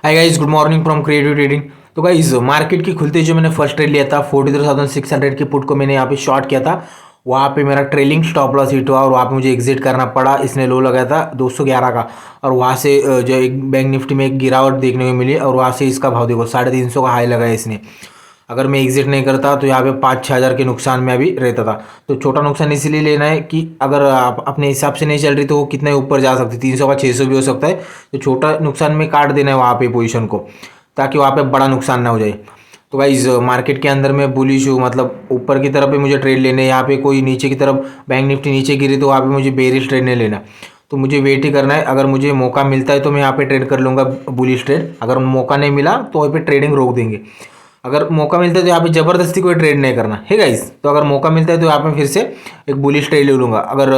Hi guys, good morning from creative trading. तो guys market की खुलते जो मैंने फर्स्ट ट्रेड लिया था 43,600 के पुट को मैंने यहाँ पे शॉर्ट किया था। वहाँ पे मेरा ट्रेलिंग स्टॉप लॉस हिट हुआ और वहाँ पे मुझे एग्जिट करना पड़ा। इसने लो लगाया था 211 का और वहाँ से जो एक बैंक निफ्टी में एक गिरावट देखने को मिली और वहाँ से इसका भाव देखो 350 का हाई लगाया इसने। अगर मैं एग्जिट नहीं करता तो यहाँ पे 5-6 हज़ार के नुकसान में अभी रहता था। तो छोटा नुकसान इसलिए लेना है कि अगर आप अपने हिसाब से नहीं चल रही तो वो कितने ऊपर जा सकती, 300 का 600 भी हो सकता है। तो छोटा नुकसान में काट देना है वहाँ पे पोजीशन को, ताकि वहाँ पे बड़ा नुकसान ना हो जाए। तो भाई मार्केट के अंदर मैं बुलिश हूँ, मतलब ऊपर की तरफ भी मुझे ट्रेड लेने, यहाँ पे कोई नीचे की तरफ बैंक निफ्टी नीचे गिरी तो वहाँ पे मुझे बेरिश ट्रेड नहीं लेना। तो मुझे वेट ही करना है। अगर मुझे मौका मिलता है तो मैं यहाँ पे ट्रेड कर लूँगा बुलिश ट्रेड। अगर मौका नहीं मिला तो वहीं पे ट्रेडिंग रोक देंगे। अगर मौका मिलता है तो यहाँ पे ज़बरदस्ती कोई ट्रेड नहीं करना है गाइस। तो अगर मौका मिलता है तो यहाँ पे फिर से एक बुलिश ट्रेड ले लूँगा। अगर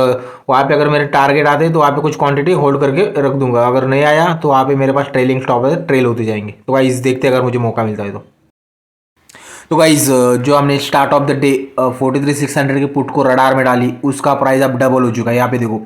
वहाँ पे अगर मेरे टारगेट आते हैं तो वहाँ पे कुछ क्वांटिटी होल्ड करके रख दूंगा। अगर नहीं आया तो वहाँ पे मेरे पास ट्रेलिंग स्टॉप है, ट्रेल होते जाएंगे। तो गाइस देखते हैं अगर मुझे मौका मिलता है तो गाइज जो हमने स्टार्ट ऑफ द डे 43,600 के पुट को रडार में डाली, उसका प्राइस अब डबल हो चुका है। यहाँ पे देखो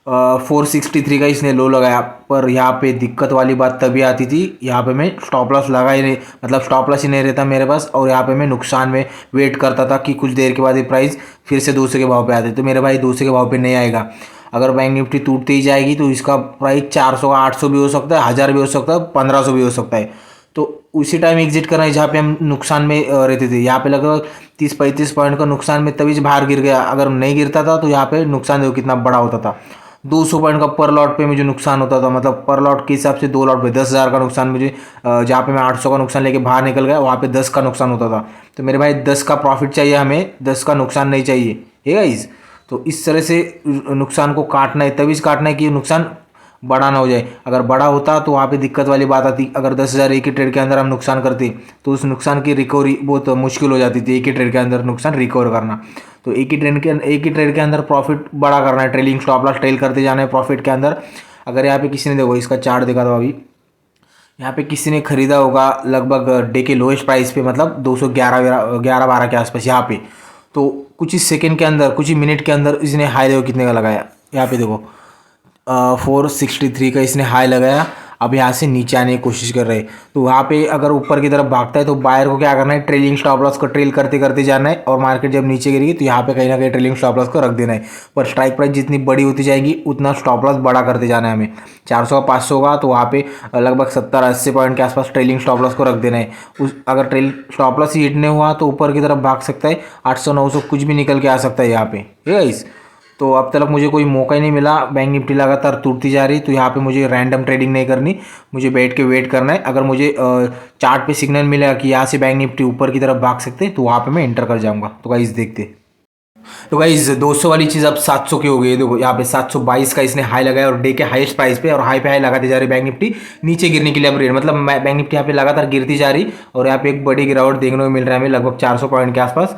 463 का इसने लो लगाया। पर यहाँ पे दिक्कत वाली बात तभी आती थी, यहाँ पे मैं स्टॉप लॉस लगा ही नहीं, मतलब स्टॉप लॉस ही नहीं रहता मेरे पास। और यहाँ पे मैं नुकसान में वेट करता था कि कुछ देर के बाद ये प्राइस फिर से 200 के भाव पे आते। तो मेरे भाई 200 के भाव पे नहीं आएगा। अगर बैंक निफ्टी टूटती ही जाएगी तो इसका प्राइस 400 का 800 भी हो सकता है, 1000 भी हो सकता है, 1500 भी हो सकता है। तो उसी टाइम एग्जिट करना है जहाँ पे हम नुकसान में रहते थे। यहाँ पे लगभग 30-35 पॉइंट का नुकसान में तभी से बाहर गिर गया। अगर नहीं गिरता था तो यहाँ पे नुकसान देखो कितना बड़ा होता था। 200 पॉइंट का पर लॉट पे मुझे नुकसान होता था, मतलब पर लॉट के हिसाब से 2 लॉट पे 10,000 का नुकसान मुझे। जहाँ पे मैं 800 का नुकसान लेके बाहर निकल गया वहाँ पे 10 का नुकसान होता था। तो मेरे भाई 10 का प्रॉफिट चाहिए हमें, 10 का नुकसान नहीं चाहिए, है गाइस। तो इस तरह से नुकसान को काटना है, तभी से काटना है कि नुकसान बड़ा ना हो जाए। अगर बड़ा होता तो वहाँ पे दिक्कत वाली बात आती। अगर 10,000 एक ही ट्रेड के अंदर हम नुकसान करते तो उस नुकसान की रिकवरी बहुत मुश्किल हो जाती थी। एक ही ट्रेड के अंदर नुकसान रिकवर करना, तो एक ही ट्रेड के अंदर प्रॉफिट बड़ा करना है। ट्रेलिंग स्टॉप लॉस ट्रेल करते जाना है प्रॉफिट के अंदर। अगर यहाँ पे किसी ने देखो इसका चार्ट देखा था अभी, यहाँ पे किसी ने खरीदा होगा लगभग डे के लोएस्ट प्राइस पे, मतलब 211-12 के आसपास यहाँ पे। तो कुछ ही सेकंड के अंदर, कुछ ही मिनट के अंदर इसने हाई देखो कितने का लगाया। यहाँ पे देखो 463 का इसने हाई लगाया। अब यहाँ से नीचे आने की कोशिश कर रहे हैं। तो वहाँ पे अगर ऊपर की तरफ भागता है तो बायर को क्या करना है, ट्रेलिंग स्टॉप लॉस को ट्रेल करते करते जाना है। और मार्केट जब नीचे गिरेगी तो यहाँ पे कहीं ना कहीं ट्रेलिंग स्टॉप लॉस को रख देना है। पर स्ट्राइक प्राइस जितनी बड़ी होती जाएगी उतना स्टॉप लॉस बड़ा करते जाना है हमें। 400 का 500 का तो वहाँ पे लगभग 70-80 पॉइंट के आसपास ट्रेलिंग स्टॉप लॉस को रख देना है। उस अगर ट्रेल स्टॉप लॉस हिट नहीं हुआ तो ऊपर की तरफ भाग सकता है, 800-900 कुछ भी निकल के आ सकता है यहाँ पे, गाइस। तो अब तक मुझे कोई मौका ही नहीं मिला। बैंक निफ्टी लगातार टूटती जा रही, तो यहाँ पे मुझे रैंडम ट्रेडिंग नहीं करनी, मुझे बैठ के वेट करना है। अगर मुझे चार्ट पे सिग्नल मिलेगा कि यहाँ से बैंक निफ्टी ऊपर की तरफ भाग सकते हैं तो वहाँ पे मैं एंटर कर जाऊँगा। तो गाइस देखते। तो गाइस 200 वाली चीज़ अब 700 की हो गई है। देखो यहाँ पे 722 का इसने हाई लगाया और डे के हाईएस्ट प्राइस पे, और हाई पे हाई लगाते जा रही बैंक निफ्टी नीचे गिरने के लिए अब रेट, मतलब बैंक निफ्टी यहाँ पे लगातार गिरती जा रही। और यहाँ पे एक बड़ी गिरावट देखने को मिल रहा है हमें लगभग 400 पॉइंट के आसपास।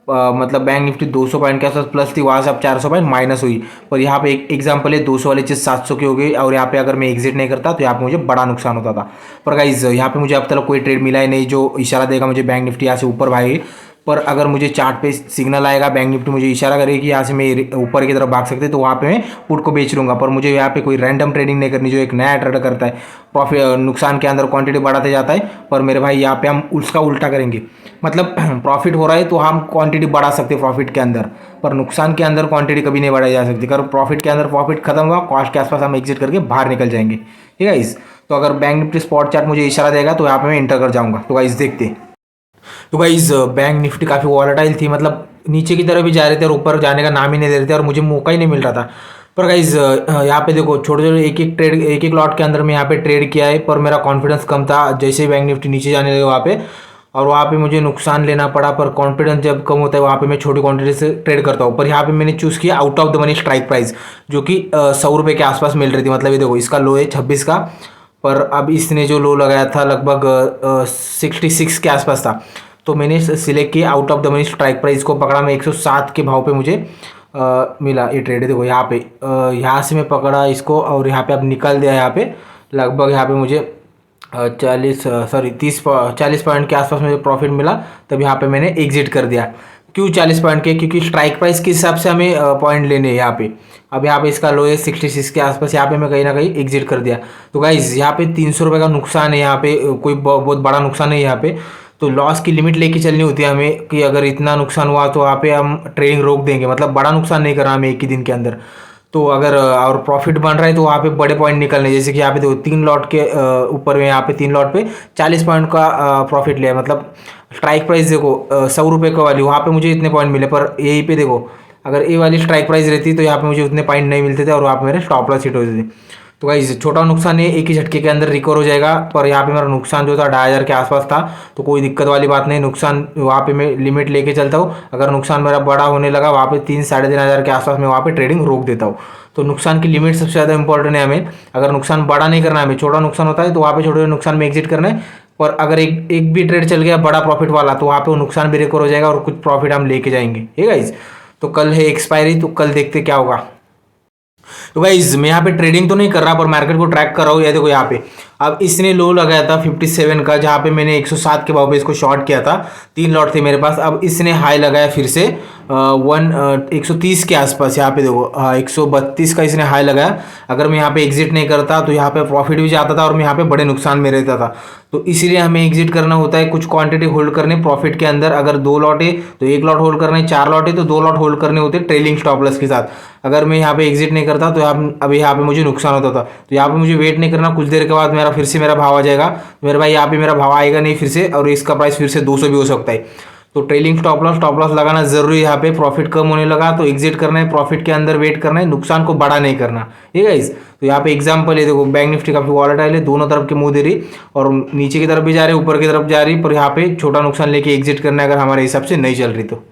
मतलब बैंक निफ्टी 200 पॉइंट के आसपास प्लस थी, वहाँ से अब 400 पॉइंट माइनस हुई। पर यहाँ पे एक एग्जांपल है, 200 वाली चीज़ 700 की हो गई। और यहाँ पे अगर मैं एग्जिट नहीं करता तो यहाँ पे मुझे बड़ा नुकसान होता था। पर गाइज यहाँ पे मुझे अब तक कोई ट्रेड मिला ही नहीं जो इशारा देगा मुझे बैंक निफ्टी यहाँ से ऊपर भागे। पर अगर मुझे चार्ट पे सिग्नल आएगा, बैंक निफ्टी मुझे इशारा करेगी कि यहाँ से मैं ऊपर की तरफ भाग सकते तो वहाँ पे मैं पुट को बेच लूँगा। पर मुझे यहाँ पे कोई रैंडम ट्रेडिंग नहीं करनी। जो एक नया ट्रेडर करता है प्रॉफिट नुकसान के अंदर क्वांटिटी बढ़ाते जाता है, पर मेरे भाई यहाँ पे हम उसका उल्टा करेंगे। मतलब प्रॉफिट हो रहा है तो हम क्वांटिटी बढ़ा सकते हैं प्रॉफिट के अंदर, पर नुकसान के अंदर क्वांटिटी कभी नहीं बढ़ाई जा सकती। अगर प्रॉफिट के अंदर प्रॉफिट खत्म हुआ, कॉस्ट के आसपास हम एग्जिट करके बाहर निकल जाएंगे, ठीक है गाइस। तो अगर बैंक निफ्टी स्पॉट चार्ट मुझे इशारा देगा तो यहाँ पे मैं एंटर कर जाऊँगा। तो गाइस देखते हैं। तो गाइस बैंक निफ्टी काफ़ी वॉलेटाइल थी, मतलब नीचे की तरफ भी जा रहे थे और ऊपर जाने का नाम ही नहीं दे रहे थे और मुझे मौका ही नहीं मिल रहा था। पर गाइस यहाँ पे देखो छोटे छोटे एक एक लॉट के अंदर में यहाँ पे ट्रेड किया है, पर मेरा कॉन्फिडेंस कम था। जैसे ही बैंक निफ्टी नीचे जाने लगे वहाँ पे, और वहाँ पे मुझे नुकसान लेना पड़ा। पर कॉन्फिडेंस जब कम होता है वहाँ पे मैं छोटी क्वांटिटी से ट्रेड करता हूँ। पर यहाँ पे मैंने चूज़ किया out of the money strike price, जो कि 100 रुपये के आसपास मिल रही थी। मतलब ये देखो इसका लो है 26 का, पर अब इसने जो लो लगाया था लगभग 66 के आसपास था। तो मैंने सिलेक्ट किया out of the money strike price को, पकड़ा मैं 107 के भाव पे मुझे मिला ये ट्रेड। देखो यहाँ पे यहाँ से मैं पकड़ा इसको और यहाँ पे अब निकल दिया। यहाँ पे लगभग यहाँ पे मुझे 40 पॉइंट के आसपास मुझे प्रॉफिट मिला। तब यहाँ पे मैंने एग्जिट कर दिया। क्यों 40 पॉइंट के? क्योंकि स्ट्राइक प्राइस के हिसाब से हमें पॉइंट लेने हैं यहाँ पे। अब यहाँ पे इसका लो है 66 के आसपास, यहाँ पे मैं कहीं ना कहीं एग्जिट कर दिया। तो गाइज यहाँ पे 300 रुपये का नुकसान है, यहाँ पे कोई बहुत बड़ा नुकसान नहीं है यहाँ पे। तो लॉस की लिमिट लेके चलनी होती है हमें कि अगर इतना नुकसान हुआ तो वहाँ पे हम ट्रेडिंग रोक देंगे, मतलब बड़ा नुकसान नहीं करना हमें एक ही दिन के अंदर। तो अगर और प्रॉफिट बन रहा है तो वहाँ पे बड़े पॉइंट निकलने, जैसे कि यहाँ पे देखो 3 लॉट के ऊपर में, यहाँ पे 3 लॉट पे 40 पॉइंट का प्रॉफिट लिया। मतलब स्ट्राइक प्राइस देखो 100 रुपये का वाली, वहाँ पे मुझे इतने पॉइंट मिले, पर यहीं पे देखो अगर ये वाली स्ट्राइक प्राइस रहती तो यहाँ पे मुझे उतने पॉइंट नहीं मिलते थे और वहाँ पे मेरे स्टॉप लॉस हिट होते थे। तो गाइस छोटा नुकसान है, एक ही झटके के अंदर रिकवर हो जाएगा। पर यहाँ पे मेरा नुकसान जो था 2500 के आसपास था, तो कोई दिक्कत वाली बात नहीं। नुकसान वहाँ पे मैं लिमिट लेके चलता हूँ, अगर नुकसान मेरा बड़ा होने लगा वहाँ पे 3-3,500 के आसपास मैं वहाँ पे ट्रेडिंग रोक देता हूँ। तो नुकसान की लिमिट सबसे ज़्यादा इंपॉर्टेंट है हमें। अगर नुकसान बड़ा नहीं करना है हमें, छोटा नुकसान होता है तो वहाँ पे छोटे नुकसान में एग्जिट करना है। पर अगर एक भी ट्रेड चल गया बड़ा प्रॉफिट वाला, तो वहाँ पे वो नुकसान भी रिकवर हो जाएगा और कुछ प्रॉफिट हम लेके जाएंगे। ठीक है गाइज, तो कल है एक्सपायरी, तो कल देखते क्या होगा। तो गाइज मैं यहाँ पे ट्रेडिंग तो नहीं कर रहा, पर मार्केट को ट्रैक कर रहा हूँ। ये देखो यहाँ पे अब इसने लो लगाया था 57 का, जहाँ पे मैंने 107 के भाव पे इसको शॉर्ट किया था, 3 लॉट थे मेरे पास। अब इसने हाई लगाया फिर से 130 के आसपास, यहाँ पे देखो 132 का इसने हाई लगाया। अगर मैं यहाँ पे एग्जिट नहीं करता तो यहाँ पे प्रॉफिट भी जाता था और मैं यहाँ पे बड़े नुकसान में रहता था। तो इसीलिए हमें एग्जिट करना होता है, कुछ क्वांटिटी होल्ड करने प्रॉफिट के अंदर। अगर 2 लॉट है तो 1 लॉट होल्ड करना है, 4 लॉट है तो 2 लॉट होल्ड करने होते हैं ट्रेलिंग स्टॉप लॉस के साथ। अगर मैं यहाँ पे एग्जिट नहीं करता तो अब यहाँ पे मुझे नुकसान होता था। तो यहाँ पे मुझे वेट नहीं करना, कुछ देर के बाद मेरा फिर से मेरा भाव आ जाएगा। मेरे भाई यहाँ पे मेरा भाव आएगा नहीं फिर से, और इसका प्राइस फिर से 200 भी हो सकता है। तो ट्रेलिंग स्टॉप लॉस लगाना जरूरी है। यहाँ पे प्रॉफिट कम होने लगा तो एग्जिट करना है, प्रॉफिट के अंदर वेट करना है, नुकसान को बड़ा नहीं करना। ठीक है गाइस, तो यहाँ पे एग्जांपल है, देखो बैंक निफ्टी काफी वॉलेटाइल है, दोनों तरफ के मुंह दे रही और नीचे की तरफ भी जा रही, ऊपर की तरफ जा रही, पर यहाँ पे छोटा नुकसान लेके एग्जिट करना है अगर हमारे हिसाब से नहीं चल रही तो।